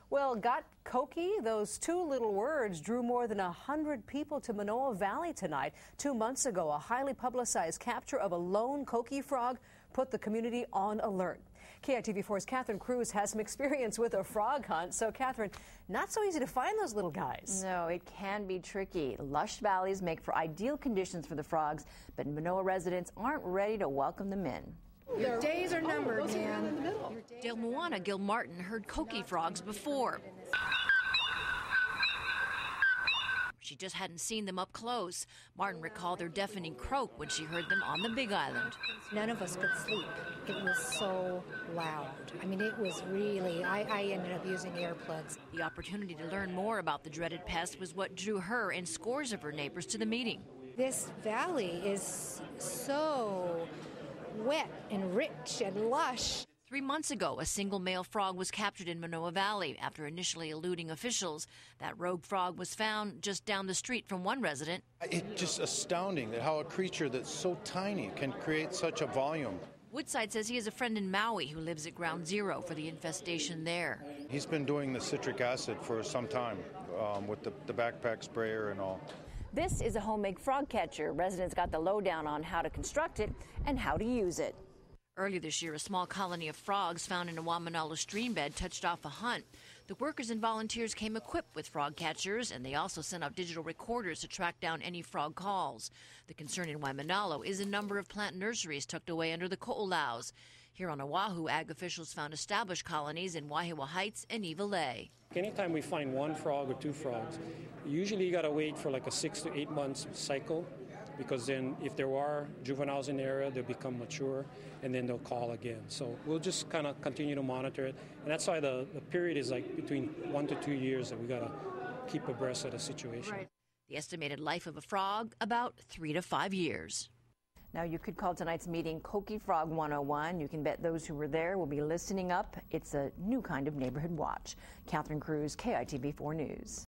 Well, got Coqui? Those two little words drew more than 100 people to Manoa Valley tonight. 2 months ago, a highly publicized capture of a lone Coqui frog put the community on alert. KITV4's Catherine Cruz has some experience with a frog hunt. So, Catherine, not so easy to find those little guys. No, it can be tricky. Lush valleys make for ideal conditions for the frogs, but Manoa residents aren't ready to welcome them in. Your days are numbered, man. Del Moana Gil Martin heard Coqui frogs before. She just hadn't seen them up close. Martin recalled their deafening croak when she heard them on the Big Island. None of us could sleep. It was so loud. I mean, it was really, I ended up using earplugs. The opportunity to learn more about the dreaded pest was what drew her and scores of her neighbors to the meeting. This valley is so wet and rich and lush. 3 months ago, a single male frog was captured in Manoa Valley after initially eluding officials. That rogue frog was found just down the street from one resident. It's just astounding that how a creature that's so tiny can create such a volume. Woodside says he has a friend in Maui who lives at Ground Zero for the infestation there. He's been doing the citric acid for some time with the backpack sprayer and all. This is a homemade frog catcher. Residents got the lowdown on how to construct it and how to use it. Earlier this year, a small colony of frogs found in a Waimanalo stream bed touched off a hunt. The workers and volunteers came equipped with frog catchers, and they also sent out digital recorders to track down any frog calls. The concern in Waimanalo is a number of plant nurseries tucked away under the ko'olaus. Here on Oahu, ag officials found established colonies in Waihewa Heights and Iwalei. Anytime we find one frog or two frogs, usually you got to wait for like a 6 to 8 months cycle, because then if there are juveniles in the area, they'll become mature, and then they'll call again. So we'll just kind of continue to monitor it. And that's why the period is like between 1 to 2 years that we got to keep abreast of the situation. Right. The estimated life of a frog, about 3 to 5 years. Now, you could call tonight's meeting Coqui Frog 101. You can bet those who were there will be listening up. It's a new kind of neighborhood watch. Catherine Cruz, KITV4 News.